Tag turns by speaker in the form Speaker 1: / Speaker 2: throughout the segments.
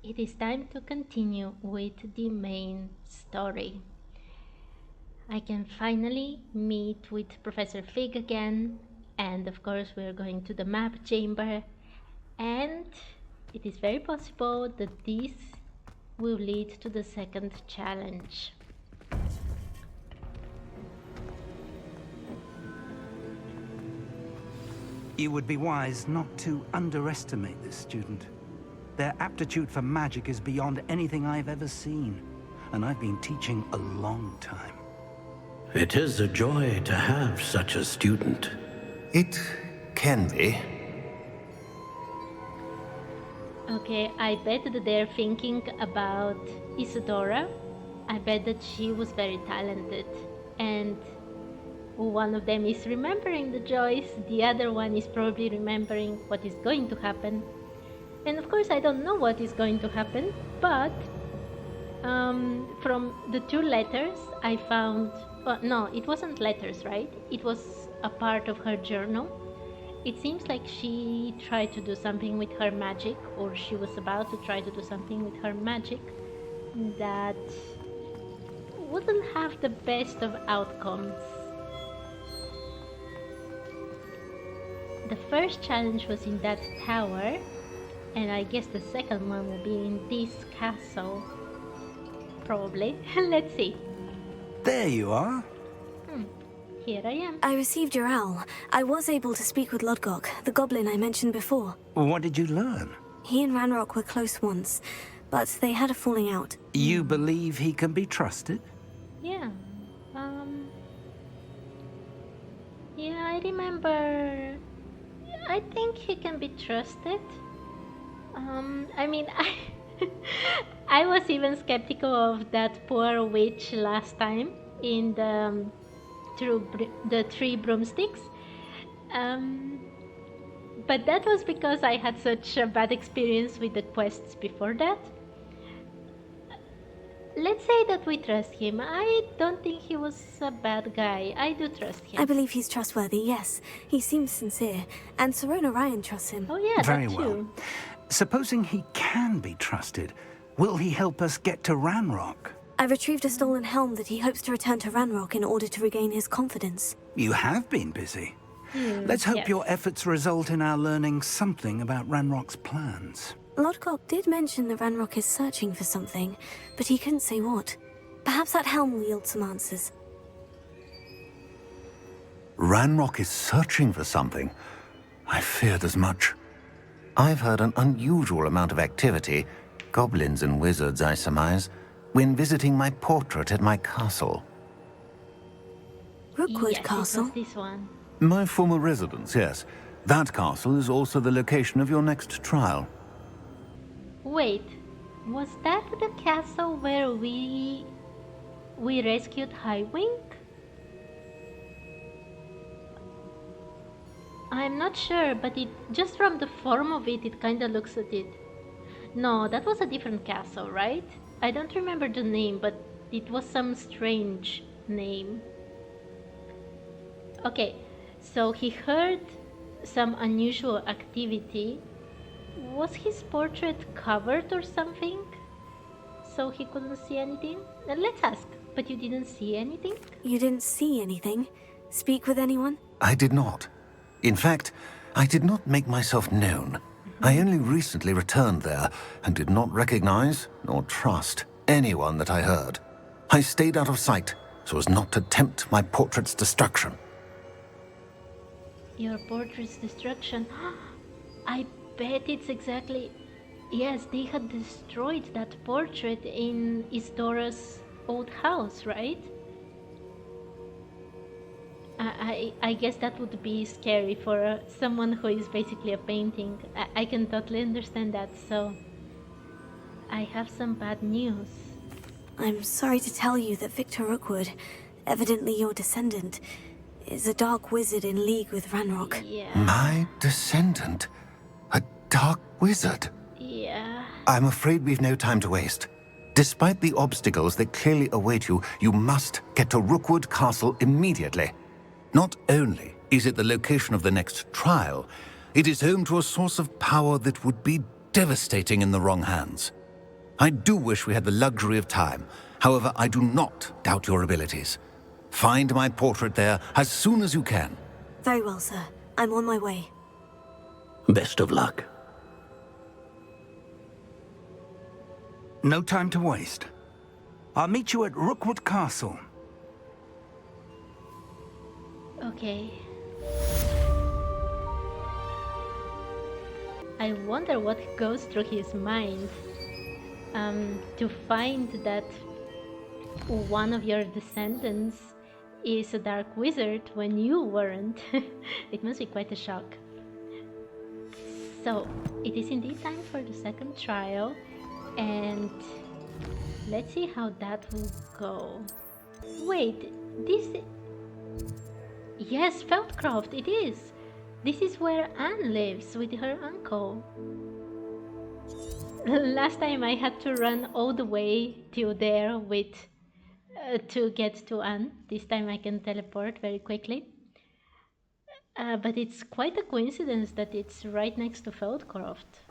Speaker 1: it is time to continue with the main story. I can finally meet with Professor Fig again, and of course, we're going to the map chamber, and it is very possible that this will lead to the second challenge.
Speaker 2: You would be wise not to underestimate this student. Their aptitude for magic is beyond anything I've ever seen, and I've been teaching a long time.
Speaker 3: It is a joy to have such a student.
Speaker 4: It can be.
Speaker 1: Okay, I bet that they're thinking about Isadora. I bet that she was very talented, and one of them is remembering the joys, the other one is probably remembering what is going to happen. And of course I don't know what is going to happen, but from the two letters I found, no, it wasn't letters, right? It was a part of her journal. It seems like she tried to do something with her magic, or she was about to try to do something with her magic that wouldn't have the best of outcomes. The first challenge was in that tower, and I guess the second one will be in this castle. Probably. Let's see.
Speaker 2: There you are.
Speaker 1: Here I am.
Speaker 5: I received your owl. I was able to speak with Lodgok, the goblin I mentioned before.
Speaker 2: What did you learn?
Speaker 5: He and Ranrock were close once, but they had a falling out.
Speaker 2: You believe he can be trusted?
Speaker 1: Yeah. Yeah, I remember. I think he can be trusted. I mean, I was even skeptical of that poor witch last time in the three broomsticks. But that was because I had such a bad experience with the quests before that. Let's say that we trust him. I don't think he was a bad guy. I do trust him.
Speaker 5: I believe he's trustworthy, yes. He seems sincere, and Serona Ryan trusts him.
Speaker 1: Oh yeah,
Speaker 2: Very
Speaker 1: that
Speaker 2: well.
Speaker 1: too.
Speaker 2: Supposing he can be trusted, will he help us get to Ranrock?
Speaker 5: I retrieved a stolen helm that he hopes to return to Ranrock in order to regain his confidence.
Speaker 2: You have been busy. Let's hope
Speaker 1: yes.
Speaker 2: your efforts result in our learning something about Ranrock's plans.
Speaker 5: Lodgok did mention that Ranrock is searching for something, but he couldn't say what. Perhaps that helm will yield some answers.
Speaker 4: Ranrock is searching for something. I feared as much. I've heard an unusual amount of activity, goblins and wizards, I surmise, when visiting my portrait at my castle.
Speaker 5: Rookwood
Speaker 1: Yes,
Speaker 5: Castle?
Speaker 1: it was this one.
Speaker 4: My former residence, yes. That castle is also the location of your next trial.
Speaker 1: Wait, was that the castle where we rescued Highwing? I'm not sure, but it just from the form of it, it kinda looks at it. No, that was a different castle, right? I don't remember the name, but it was some strange name. Okay, so he heard some unusual activity. Was his portrait covered or something? So he couldn't see anything? Let's ask. But you didn't see anything?
Speaker 5: You didn't see anything? Speak with anyone?
Speaker 4: I did not. In fact, I did not make myself known. I only recently returned there and did not recognize nor trust anyone that I heard. I stayed out of sight so as not to tempt my portrait's destruction.
Speaker 1: Your portrait's destruction. I bet it's exactly... Yes, they had destroyed that portrait in Isadora's old house, right? I guess that would be scary for someone who is basically a painting. I can totally understand that, so... I have some bad news.
Speaker 5: I'm sorry to tell you that Victor Rookwood, evidently your descendant, is a dark wizard in league with Ranrock.
Speaker 1: Yeah.
Speaker 4: My descendant? A dark wizard?
Speaker 1: Yeah.
Speaker 4: I'm afraid we've no time to waste. Despite the obstacles that clearly await you, you must get to Rookwood Castle immediately. Not only is it the location of the next trial, it is home to a source of power that would be devastating in the wrong hands. I do wish we had the luxury of time. However, I do not doubt your abilities. Find my portrait there as soon as you can.
Speaker 5: Very well, sir. I'm on my way.
Speaker 3: Best of luck.
Speaker 2: No time to waste. I'll meet you at Rookwood Castle.
Speaker 1: Okay. I wonder what goes through his mind to find that one of your descendants is a dark wizard when you weren't. It must be quite a shock. So, it is indeed time for the second trial, and let's see how that will go. Wait, this... Yes, Feldcroft, it is! This is where Anne lives with her uncle. Last time I had to run all the way to there with to get to Anne. This time I can teleport very quickly. But it's quite a coincidence that it's right next to Feldcroft.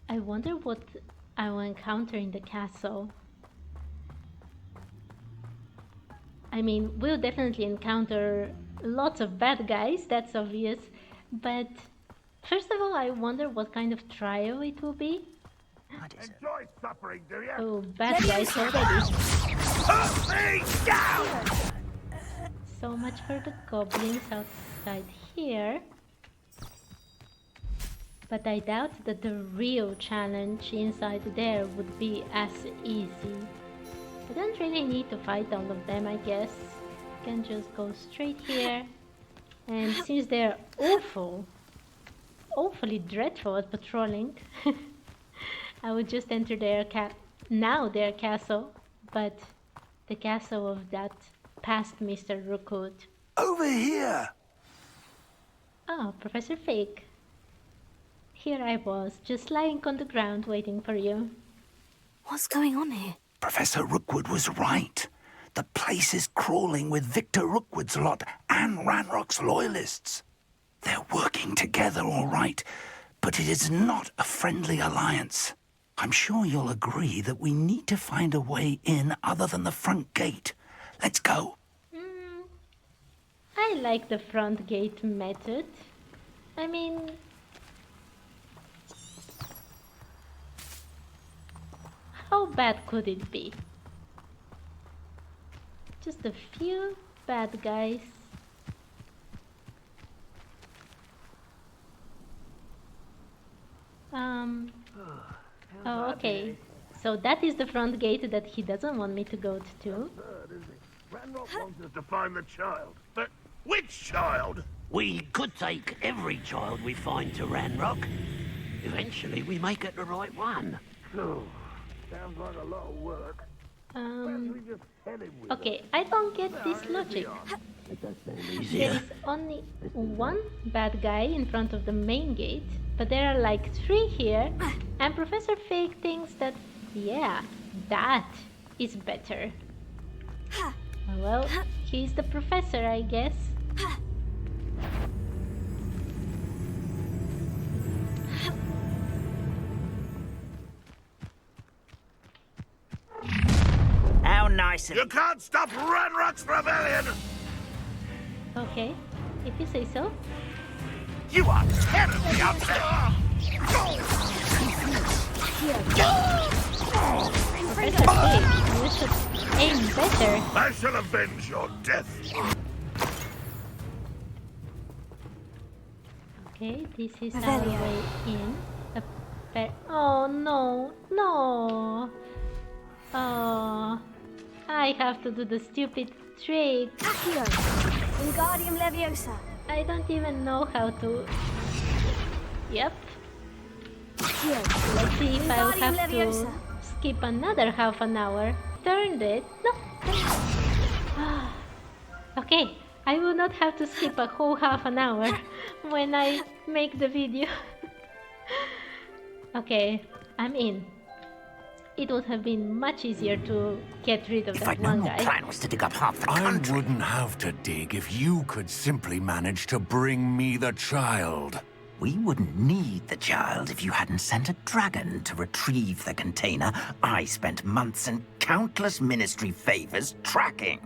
Speaker 1: I wonder what I will encounter in the castle. I mean, we'll definitely encounter lots of bad guys, that's obvious. But first of all, I wonder what kind of trial it will be.
Speaker 6: Enjoy suffering, do you?
Speaker 1: Oh, bad guys already.
Speaker 6: Put me down!
Speaker 1: So much for the goblins outside here. But I doubt that the real challenge inside there would be as easy. I don't really need to fight all of them, I guess. I can just go straight here. And since they're awfully dreadful at patrolling, I would just enter their castle, but the castle of that past Mr. Rookwood.
Speaker 2: Over here!
Speaker 1: Oh, Professor Fig. Here I was, just lying on the ground waiting for you.
Speaker 5: What's going on here?
Speaker 2: Professor Rookwood was right. The place is crawling with Victor Rookwood's lot and Ranrock's loyalists. They're working together all right, but it is not a friendly alliance. I'm sure you'll agree that we need to find a way in other than the front gate. Let's go.
Speaker 1: I like the front gate method. I mean... how bad could it be? Just a few bad guys. Oh, okay. So that is the front gate that he doesn't want me to go to.
Speaker 6: Ranrock wants us to find the child. But which child?
Speaker 3: We could take every child we find to Ranrock. Eventually we may get the right one.
Speaker 6: Oh, sounds like a lot of work. We just head him with
Speaker 1: Okay, I don't get this logic.
Speaker 3: It does sound
Speaker 1: There
Speaker 3: easier.
Speaker 1: is only one bad guy in front of the main gate, but there are like 3 here, and Professor Fig thinks that, yeah, that is better. Well, he's the professor, I guess.
Speaker 7: How nice of
Speaker 6: You can't stop Ranrock's rebellion!
Speaker 1: Okay, if you say so.
Speaker 6: You are terribly upset!
Speaker 1: Professor Fig, you should aim better.
Speaker 6: I shall avenge your death!
Speaker 1: Okay, this is our
Speaker 5: Revelio.
Speaker 1: way in. Oh no, no! Oh, I have to do the stupid trick.
Speaker 5: Accio! Wingardium Leviosa!
Speaker 1: I don't even know how to... Yep.
Speaker 5: Accio!
Speaker 1: Let's see if I'll
Speaker 5: Wingardium
Speaker 1: have to
Speaker 5: Leviosa!
Speaker 1: skip another half an hour. Turned it. No. Okay, I will not have to skip a whole half an hour when I make the video. Okay, I'm in. It would have been much easier to get rid of
Speaker 7: If
Speaker 1: that
Speaker 7: I'd known
Speaker 1: one
Speaker 7: your
Speaker 1: guy.
Speaker 7: plan was to dig up half the
Speaker 4: I
Speaker 7: country.
Speaker 4: wouldn't have to dig if you could simply manage to bring me the child.
Speaker 7: We wouldn't need the child if you hadn't sent a dragon to retrieve the container I spent months and countless ministry favors tracking.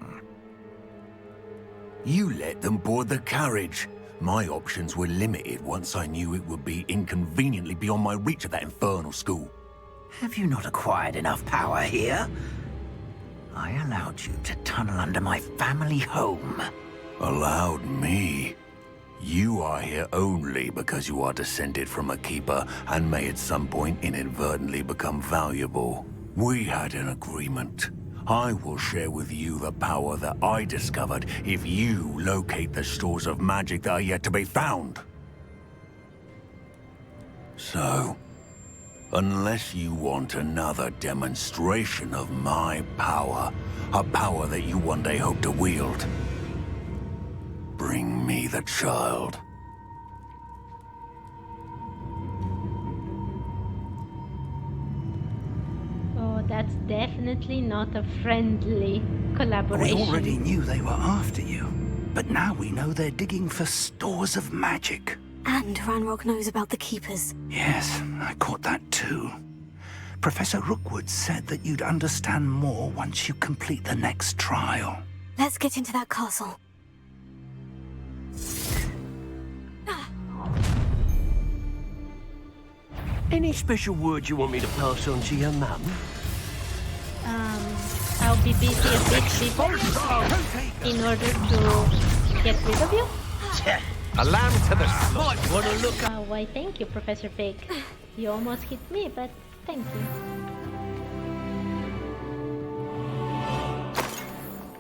Speaker 4: You let them board the carriage. My options were limited once I knew it would be inconveniently beyond my reach at that infernal school.
Speaker 7: Have you not acquired enough power here? I allowed you to tunnel under my family home.
Speaker 4: Allowed me? You are here only because you are descended from a keeper and may at some point inadvertently become valuable. We had an agreement. I will share with you the power that I discovered if you locate the stores of magic that are yet to be found. So, unless you want another demonstration of my power, a power that you one day hope to wield, bring me the child.
Speaker 1: Oh, that's definitely not a friendly collaboration.
Speaker 2: We already knew they were after you, but now we know they're digging for stores of magic.
Speaker 5: And Ranrock knows about the Keepers.
Speaker 2: Yes, I caught that too. Professor Rookwood said that you'd understand more once you complete the next trial.
Speaker 5: Let's get into that castle.
Speaker 3: Any special words you want me to pass on to your mum?
Speaker 1: I'll be busy a bit before in order to get rid of you.
Speaker 7: A lamb to the slaughter.
Speaker 3: Might want to look up.
Speaker 1: Why, thank you, Professor Fig. You almost hit me, but thank you.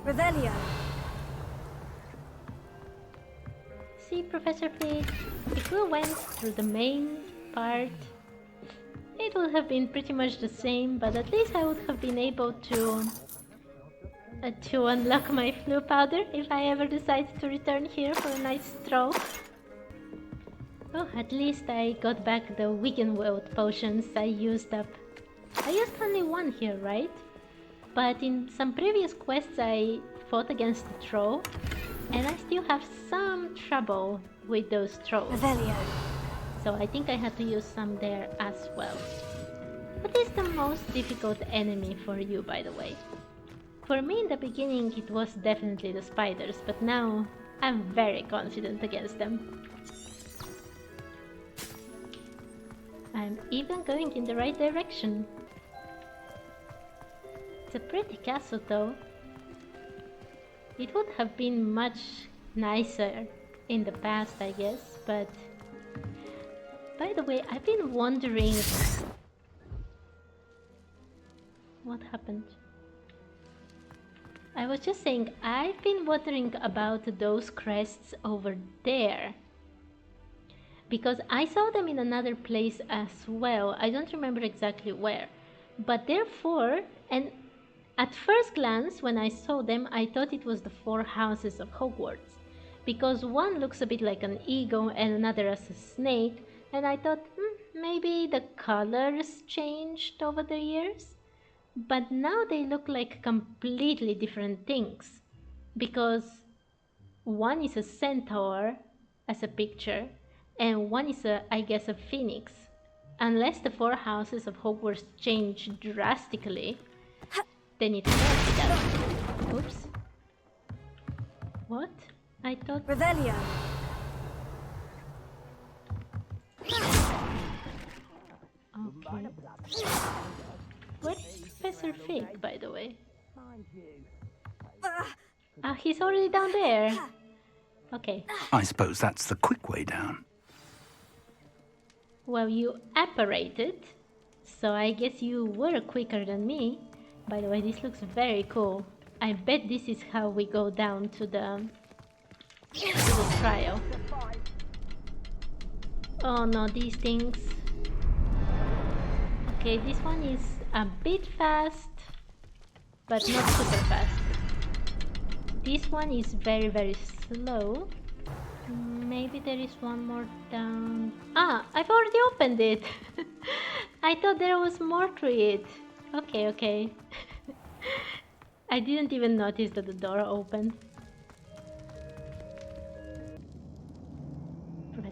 Speaker 5: Revelio.
Speaker 1: See, Professor Fig, if we went through the main part, it would have been pretty much the same, but at least I would have been able to unlock my flu powder if I ever decide to return here for a nice stroll. Oh, at least I got back the Wiggenweld potions I used up. I used only one here, right? But in some previous quests I fought against the troll, and I still have some trouble with those trolls.
Speaker 5: Revelio.
Speaker 1: So I think I had to use some there as well. What is the most difficult enemy for you, by the way? For me in the beginning it was definitely the spiders, but now I'm very confident against them. I'm even going in the right direction. It's a pretty castle though. It would have been much nicer in the past, I guess, but... By the way, I've been wondering... What happened? I was just saying, I've been wondering about those crests over there. Because I saw them in another place as well. I don't remember exactly where. But therefore, and at first glance, when I saw them, I thought it was the 4 houses of Hogwarts. Because one looks a bit like an eagle and another as a snake. And I thought, maybe the colors changed over the years? But now they look like completely different things. Because one is a centaur as a picture, and one is I guess a phoenix. Unless the 4 houses of Hogwarts change drastically, then it can't be that. Oops. What? I thought...
Speaker 5: Revelio.
Speaker 1: Okay. Where's Professor Fig, by the way? Ah, he's already down there. Okay.
Speaker 2: I suppose that's the quick way down.
Speaker 1: Well, you apparated, so I guess you were quicker than me. By the way, this looks very cool. I bet this is how we go down to the trial. Oh no, these things. Okay, this one is a bit fast, but not super fast. This one is very, very slow. Maybe there is one more down. Ah, I've already opened it. I thought there was more to it. Okay, okay. I didn't even notice that the door opened.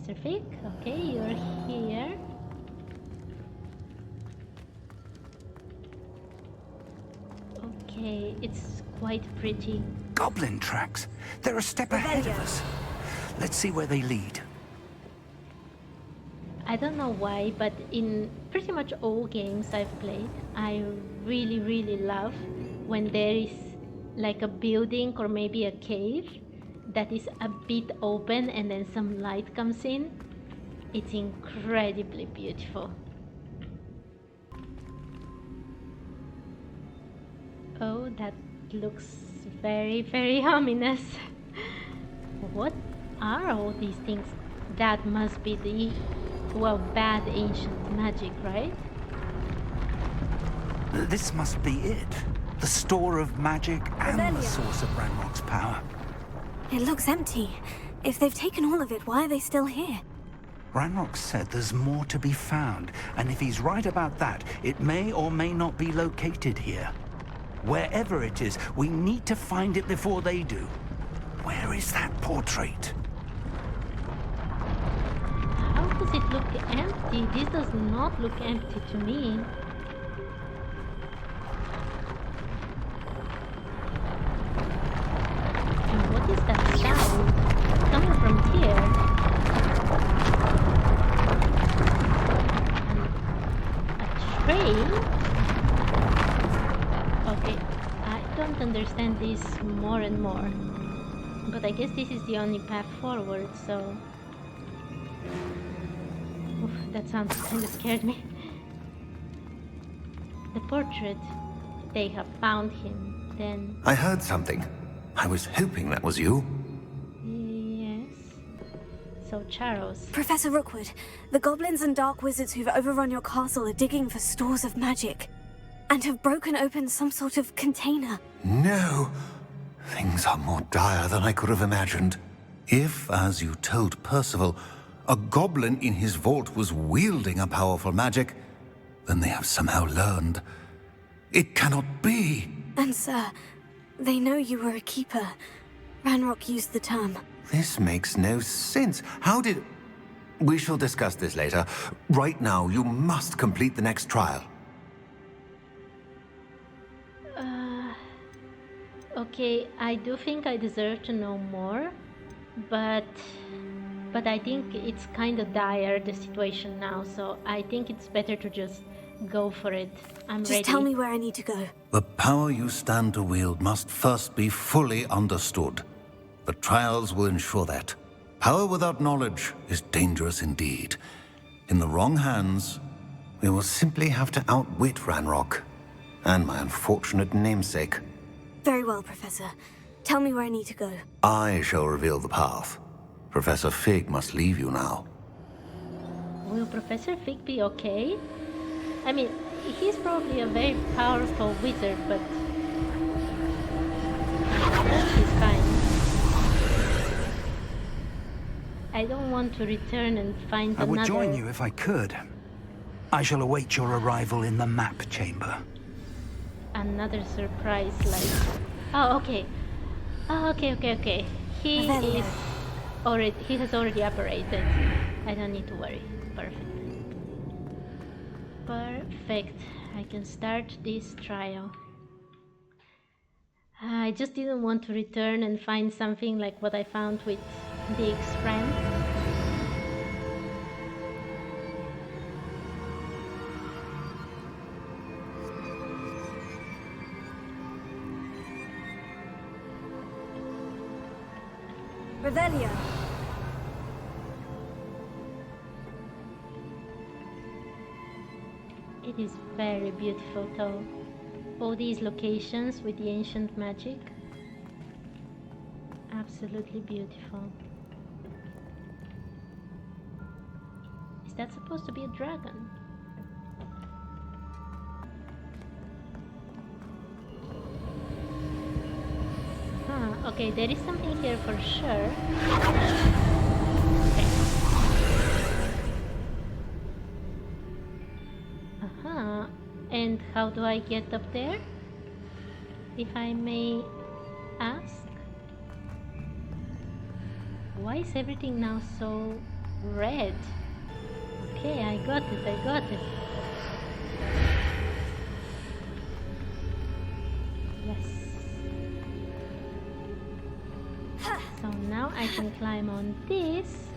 Speaker 1: Professor Fig. Okay, you're here. Okay, it's quite pretty.
Speaker 2: Goblin tracks. They're a step ahead of us. Let's see where they lead.
Speaker 1: I don't know why, but in pretty much all games I've played, I really love when there is like a building or maybe a cave that is a bit open and then some light comes in. It's incredibly beautiful. Oh, that looks very ominous. What are all these things? That must be the, well, bad ancient magic, right?
Speaker 2: This must be it. The store of magic and the source of Ranrock's power.
Speaker 5: It looks empty. If they've taken all of it, why are they still here?
Speaker 2: Ranrock said there's more to be found, and if he's right about that, it may or may not be located here. Wherever it is, we need to find it before they do. Where is that portrait?
Speaker 1: How does it look empty? This does not look empty to me. And what is that sound coming from here? A train? Okay, I don't understand this more and more. But I guess this is the only path forward, so... Oof, that sound kind of scared me. The portrait. They have found him, then...
Speaker 4: I heard something. I was hoping that was you.
Speaker 1: Yes... So, Charles...
Speaker 5: Professor Rookwood, the goblins and dark wizards who've overrun your castle are digging for stores of magic. And have broken open some sort of container.
Speaker 4: No! Things are more dire than I could have imagined. If, as you told Percival, a goblin in his vault was wielding a powerful magic, then they have somehow learned. It cannot be!
Speaker 5: And sir, they know you were a keeper. Ranrock used the term.
Speaker 4: This makes no sense. How did... We shall discuss this later. Right now, you must complete the next trial.
Speaker 1: Okay, I do think I deserve to know more, but I think it's kind of dire, the situation now, so I think it's better to just go for it. I'm ready.
Speaker 5: Just tell me where I need to go.
Speaker 4: The power you stand to wield must first be fully understood. The trials will ensure that. Power without knowledge is dangerous indeed. In the wrong hands, we will simply have to outwit Ranrock and my unfortunate namesake.
Speaker 5: Very well, Professor. Tell me where I need to go.
Speaker 4: I shall reveal the path. Professor Fig must leave you now.
Speaker 1: Will Professor Fig be okay? I mean, he's probably a very powerful wizard, but I hope he's fine. I don't want to return and find another...
Speaker 2: I would join you if I could. I shall await your arrival in the map chamber.
Speaker 1: Another surprise, like... Oh, okay. Oh, okay. He has already operated. I don't need to worry. Perfect. I can start this trial. I just didn't want to return and find something like what I found with Dig's friend.
Speaker 5: Revelio.
Speaker 1: It is very beautiful though. All these locations with the ancient magic. Absolutely beautiful. Is that supposed to be a dragon? Okay, there is something here for sure. Okay. And how do I get up there? If I may ask? Why is everything now so red. Okay, I got it. Yes. So now I can climb on this.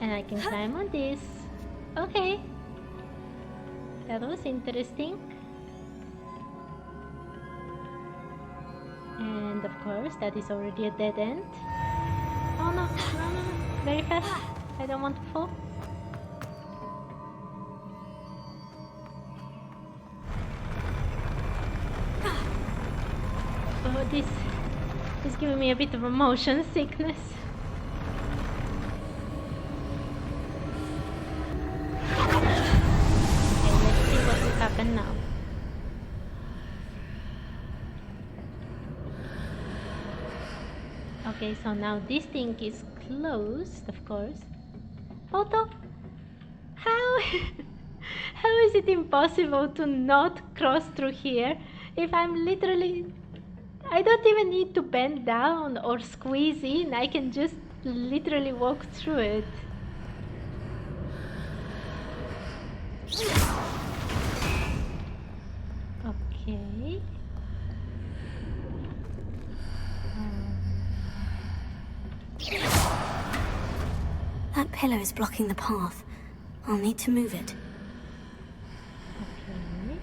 Speaker 1: And I can climb on this. Okay. That was interesting. And of course, that is already a dead end. Oh no. Very fast. I don't want to fall. Oh, this is giving me a bit of a motion sickness. Okay, let's see what will happen now. Okay, so now this thing is closed, of course. Although, how is it impossible to not cross through here if I'm literally... I don't even need to bend down or squeeze in. I can just literally walk through it. Okay.
Speaker 5: That pillar is blocking the path. I'll need to move it.
Speaker 1: Okay.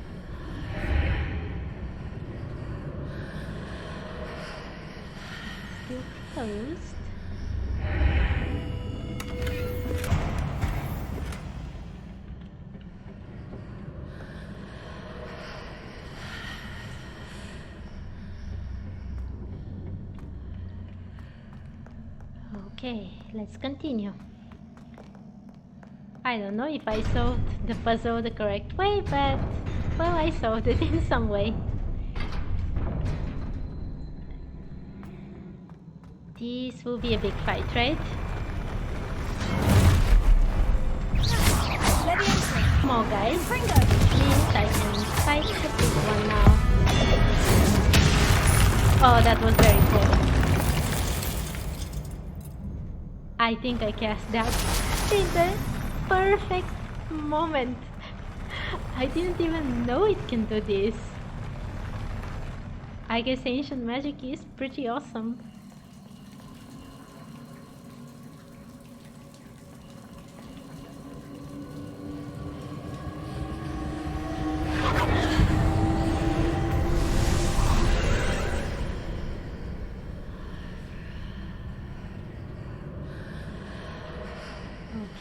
Speaker 1: Still closed. Okay, let's continue. I don't know if I solved the puzzle the correct way, but well, I solved it in some way. This will be a big fight, right? Come on, guys. Means I can fight the big one now. Oh, that was very cool. I think I cast that in the perfect moment. I didn't even know it can do this. I guess ancient magic is pretty awesome.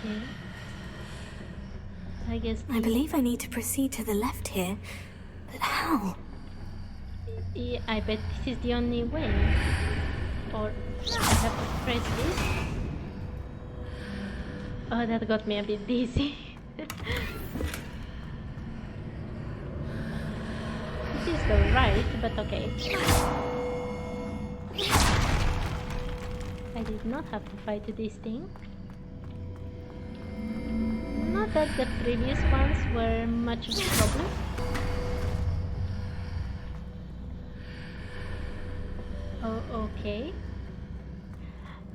Speaker 1: Okay. I guess...
Speaker 5: I believe I need to proceed to the left here, but how?
Speaker 1: Yeah, I bet this is the only way. Or I have to press this. Oh, that got me a bit dizzy. This is the right, but okay. I did not have to fight this thing. Not that the previous ones were much of a problem. Oh, okay.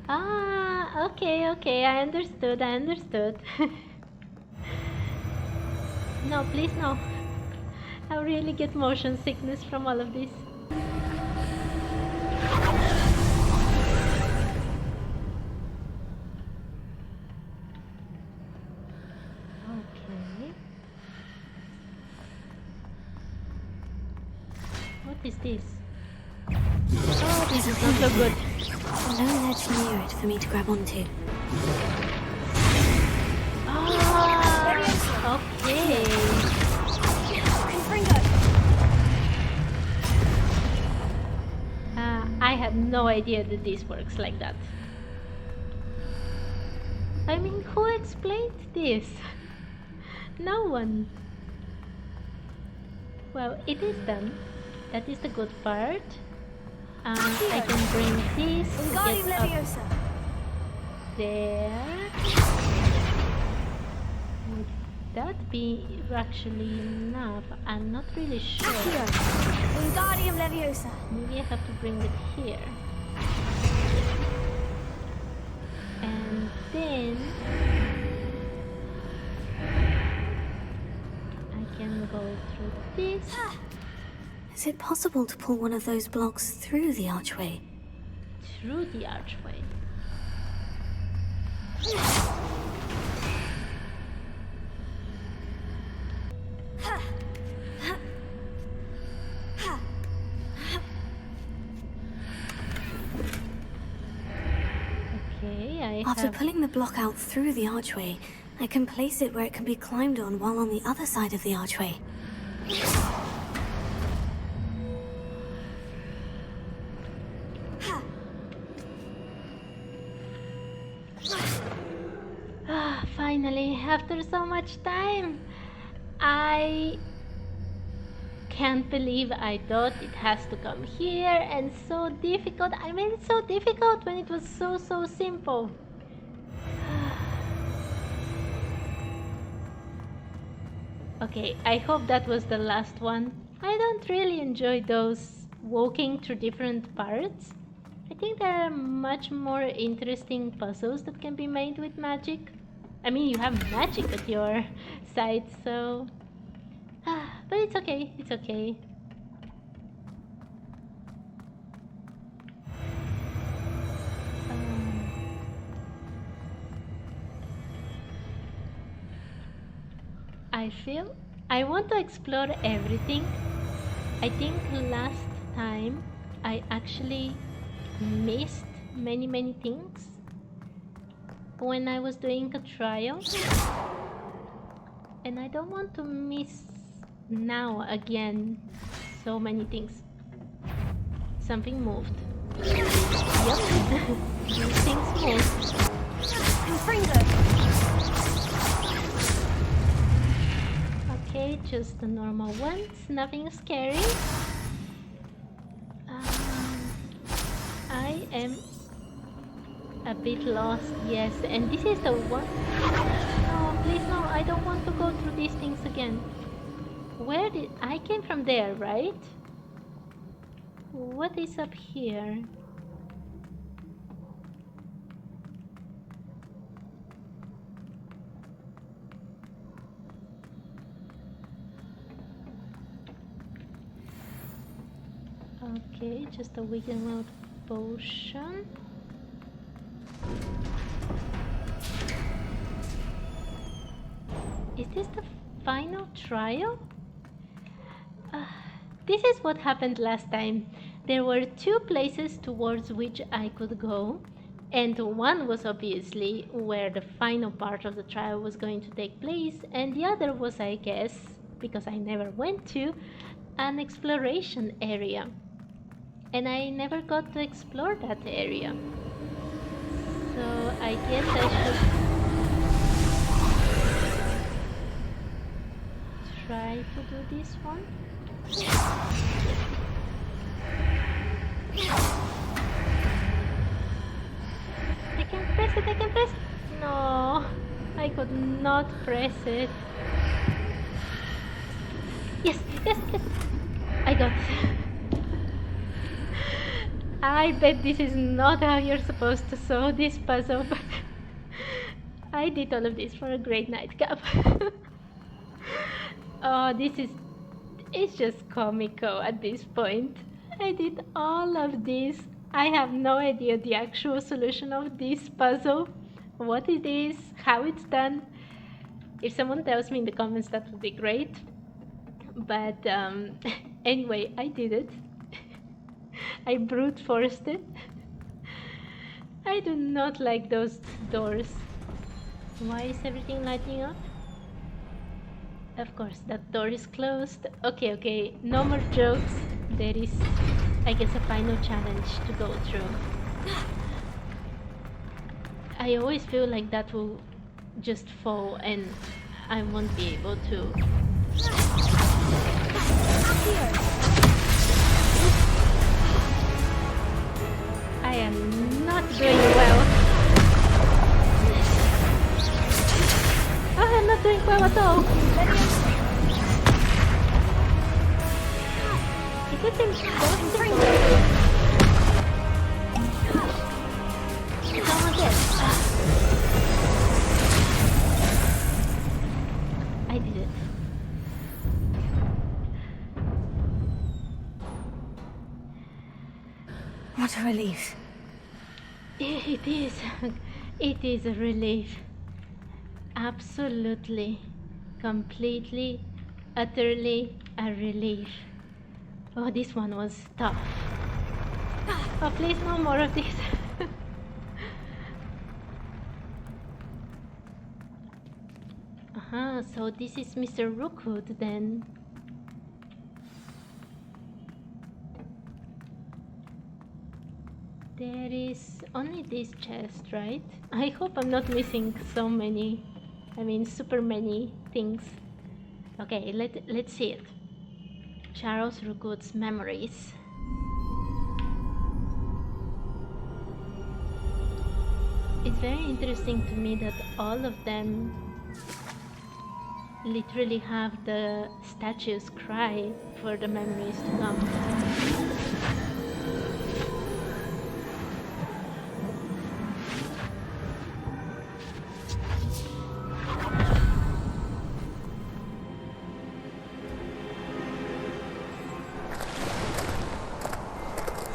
Speaker 1: Ah, okay, I understood. No, please no. I really get motion sickness from all of this. Okay. What is this? Oh, this is not so good.
Speaker 5: No ledge near it for me to grab onto.
Speaker 1: Ah, okay. I had no idea that this works like that. I mean, who explained this? No one. Well, it is done. That is the good part. I can bring this to get up there. Would that be actually enough? I'm not really sure. Maybe I have to bring it here. And then can go through this.
Speaker 5: Is it possible to pull one of those blocks through the archway?
Speaker 1: Through the archway. Okay,
Speaker 5: After pulling the block out through the archway, I can place it where it can be climbed on while on the other side of the archway.
Speaker 1: Finally, after so much time, I can't believe I thought it has to come here and so difficult. I made it so difficult when it was so simple. Okay, I hope that was the last one. I don't really enjoy those walking through different parts. I think there are much more interesting puzzles that can be made with magic. I mean, you have magic at your side, so... but it's okay, it's okay. I feel I want to explore everything. I think last time I actually missed many things when I was doing a trial, and I don't want to miss now again so many things. Something moved. Yep. Things moved. Okay, just the normal ones, nothing scary. I am a bit lost, yes, and this is the one. No, please no, I don't want to go through these things again. Where did I came from there, right? What is up here? Okay, just a weakened mode potion. Is this the final trial? This is what happened last time. There were two places towards which I could go, and one was obviously where the final part of the trial was going to take place, and the other was, I guess, because I never went to, an exploration area. And I never got to explore that area. So I guess I should try to do this one. I can press it, I can press it. No, I could not press it. Yes, yes, yes. I got it. I bet this is not how you're supposed to solve this puzzle, but I did all of this for a great nightcap. Oh, it's just comical at this point. I did all of this. I have no idea the actual solution of this puzzle, what it is, how it's done. If someone tells me in the comments, that would be great. But anyway, I did it. I brute forced it. I do not like those doors. Why is everything lighting up? Of course, that door is closed. Okay, no more jokes. There is, I guess, a final challenge to go through. I always feel like that will just fall and I won't be able to. I am not doing well. Oh, I'm not doing well at all. Is it impossible? It's almost dead. I did it.
Speaker 5: What a relief.
Speaker 1: It is. It is a relief. Absolutely. Completely, utterly a relief. Oh, this one was tough. Oh, please, no more of this. So this is Mr. Rookwood then. There is only this chest, right? I hope I'm not missing so many, super many things. Okay, let's see it. Charles Rookwood's memories. It's very interesting to me that all of them literally have the statues cry for the memories to come.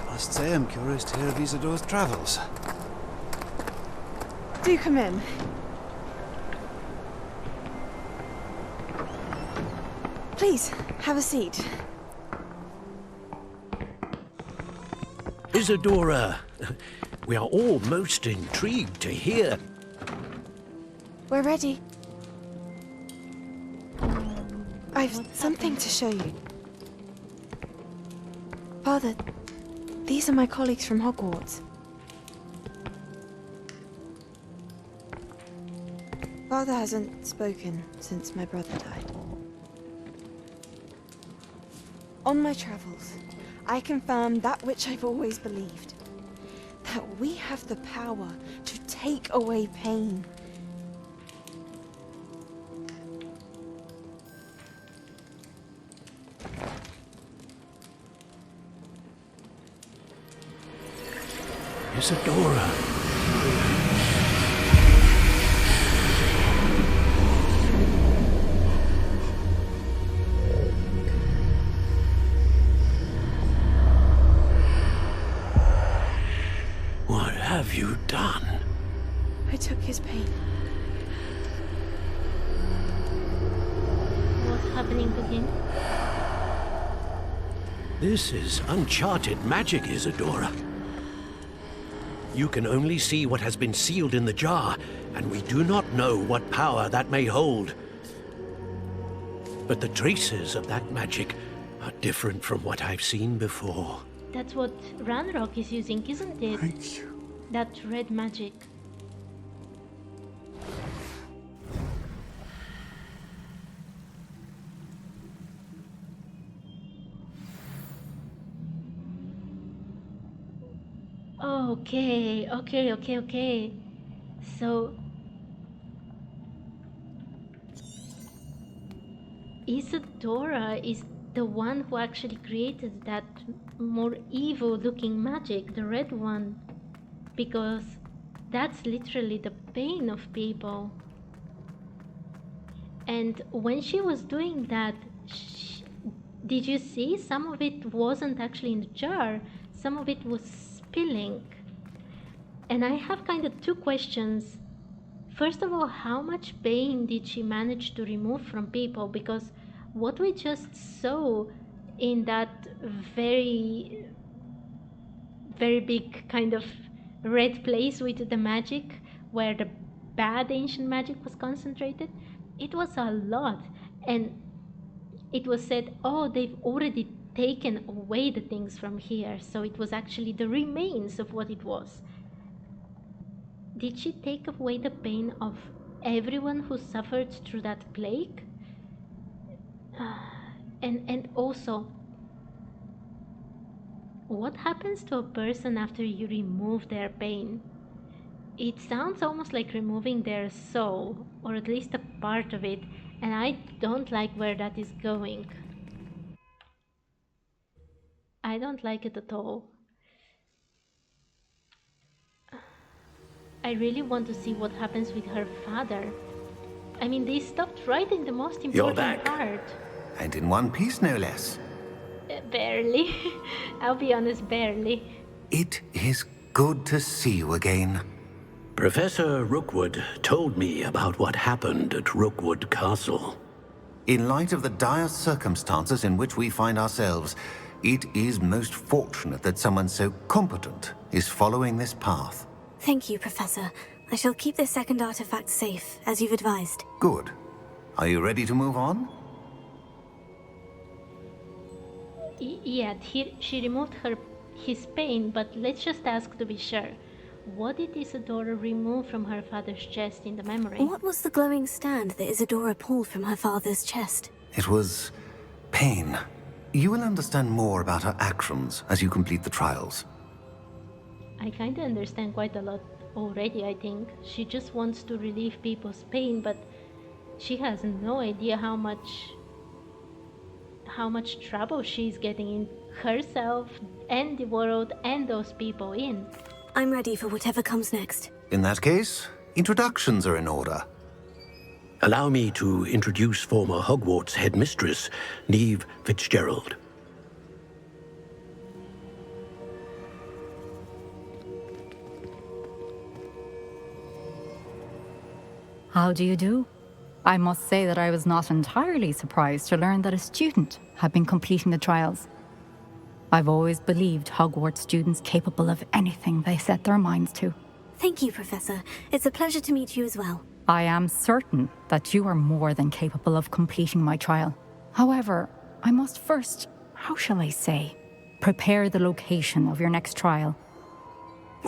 Speaker 8: I must say I'm curious to hear of Isadora's travels.
Speaker 9: Do come in. Please, have a seat.
Speaker 3: Isadora, we are all most intrigued to hear.
Speaker 9: We're ready. I've something to show you. Father, these are my colleagues from Hogwarts. Father hasn't spoken since my brother died. On my travels, I confirmed that which I've always believed. That we have the power to take away pain.
Speaker 3: Isadora. What have you done?
Speaker 9: I took his pain.
Speaker 1: What's happening to him?
Speaker 3: This is uncharted magic, Isadora. You can only see what has been sealed in the jar, and we do not know what power that may hold. But the traces of that magic are different from what I've seen before.
Speaker 1: That's what Ranrock is using, isn't it?
Speaker 2: Thank you.
Speaker 1: That red magic. Okay. So Isadora is the one who actually created that more evil looking magic, the red one, because that's literally the pain of people. And when she was doing that, did you see some of it wasn't actually in the jar, some of it was spilling. And I have kind of two questions. First of all, how much pain did she manage to remove from people? Because what we just saw in that very, very big kind of red place with the magic, where the bad ancient magic was concentrated, it was a lot. And it was said, oh, they've already taken away the things from here, so it was actually the remains of what it was. Did she take away the pain of everyone who suffered through that plague? And also, what happens to a person after you remove their pain? It sounds almost like removing their soul, or at least a part of it, and I don't like where that is going. I don't like it at all. I really want to see what happens with her father. I mean, they stopped right in the most important part.
Speaker 4: And in one piece, no less.
Speaker 1: Barely. I'll be honest, barely.
Speaker 4: It is good to see you again.
Speaker 3: Professor Rookwood told me about what happened at Rookwood Castle.
Speaker 4: In light of the dire circumstances in which we find ourselves, it is most fortunate that someone so competent is following this path.
Speaker 5: Thank you, Professor. I shall keep this second artifact safe, as you've advised.
Speaker 4: Good. Are you ready to move on?
Speaker 1: Yeah, she removed his pain, but let's just ask to be sure. What did Isadora remove from her father's chest in the memory?
Speaker 5: What was the glowing stand that Isadora pulled from her father's chest?
Speaker 4: It was pain. You will understand more about her actions as you complete the trials.
Speaker 1: I kinda understand quite a lot already, I think. She just wants to relieve people's pain, but she has no idea how much trouble she's getting in herself and the world and those people in.
Speaker 5: I'm ready for whatever comes next.
Speaker 4: In that case, introductions are in order.
Speaker 3: Allow me to introduce former Hogwarts headmistress, Neve Fitzgerald.
Speaker 10: How do you do? I must say that I was not entirely surprised to learn that a student had been completing the trials. I've always believed Hogwarts students capable of anything they set their minds to.
Speaker 5: Thank you, Professor. It's a pleasure to meet you as well.
Speaker 10: I am certain that you are more than capable of completing my trial. However, I must first, how shall I say, prepare the location of your next trial.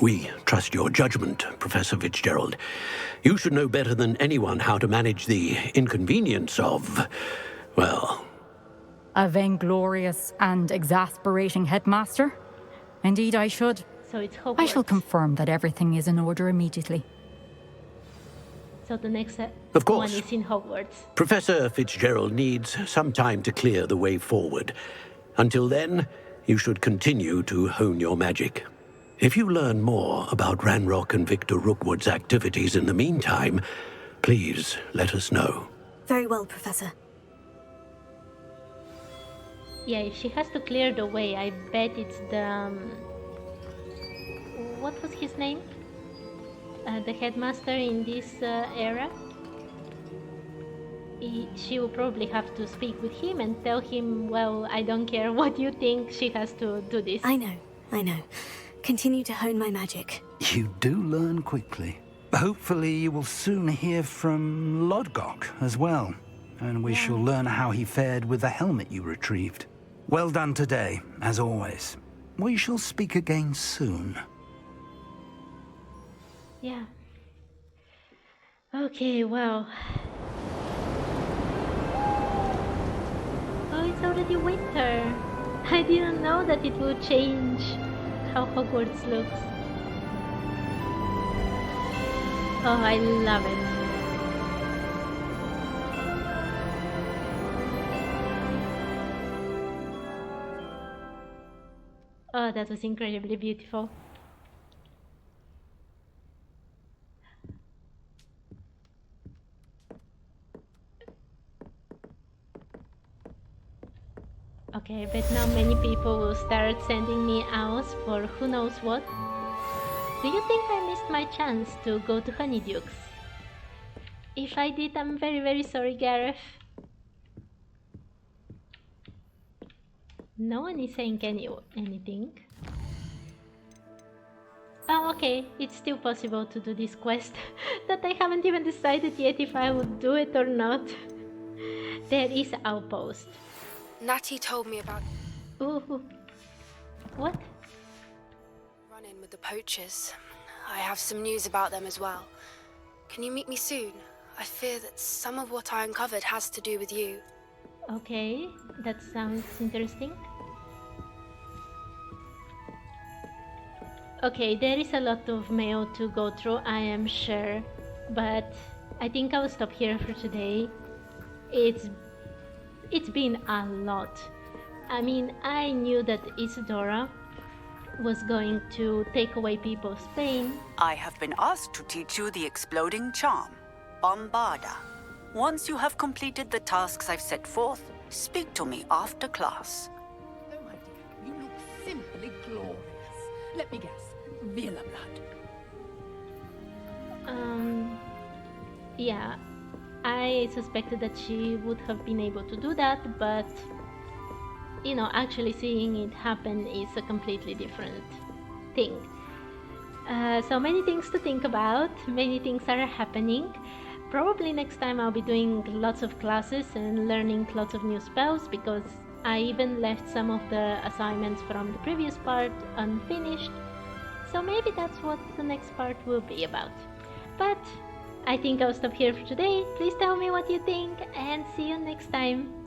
Speaker 3: We trust your judgment, Professor Fitzgerald. You should know better than anyone how to manage the inconvenience of, well...
Speaker 10: A vainglorious and exasperating headmaster? Indeed I should.
Speaker 1: So it's Hogwarts.
Speaker 10: I shall confirm that everything is in order immediately.
Speaker 1: So the next
Speaker 3: Of course.
Speaker 1: one is in Hogwarts.
Speaker 3: Professor Fitzgerald needs some time to clear the way forward. Until then, you should continue to hone your magic. If you learn more about Ranrock and Victor Rookwood's activities in the meantime, please let us know.
Speaker 5: Very well, Professor.
Speaker 1: Yeah, if she has to clear the way, I bet it's the... what was his name? The headmaster in this era? She will probably have to speak with him and tell him, well, I don't care what you think, she has to do this.
Speaker 5: I know. Continue to hone my magic.
Speaker 2: You do learn quickly. Hopefully you will soon hear from Lodgok as well, and we shall learn how he fared with the helmet you retrieved. Well done today, as always. We shall speak again soon.
Speaker 1: Yeah. Okay, well... Oh, it's already winter. I didn't know that it would change how Hogwarts looks. Oh, I love it. Oh, that was incredibly beautiful. Okay, but now many people will start sending me owls for who knows what. Do you think I missed my chance to go to Honeydukes? If I did, I'm very, very sorry, Gareth. No one is saying anything. Oh, okay, it's still possible to do this quest that I haven't even decided yet if I would do it or not. There is Outpost.
Speaker 9: Natty told me about...
Speaker 1: Ooh. What?
Speaker 9: Run-in with the poachers. I have some news about them as well. Can you meet me soon? I fear that some of what I uncovered has to do with you.
Speaker 1: Okay, that sounds interesting. Okay, there is a lot of mail to go through, I am sure, but I think I'll stop here for today. It's been a lot. I mean, I knew that Isadora was going to take away people's pain.
Speaker 11: I have been asked to teach you the exploding charm, Bombarda. Once you have completed the tasks I've set forth, speak to me after class.
Speaker 12: Oh, my dear, you look simply glorious. Let me guess. Vila blood.
Speaker 1: Yeah, I suspected that she would have been able to do that, but you know, actually seeing it happen is a completely different thing. So many things to think about, many things are happening. Probably next time I'll be doing lots of classes and learning lots of new spells, because I even left some of the assignments from the previous part unfinished. So maybe that's what the next part will be about. But I think I'll stop here for today. Please tell me what you think and see you next time.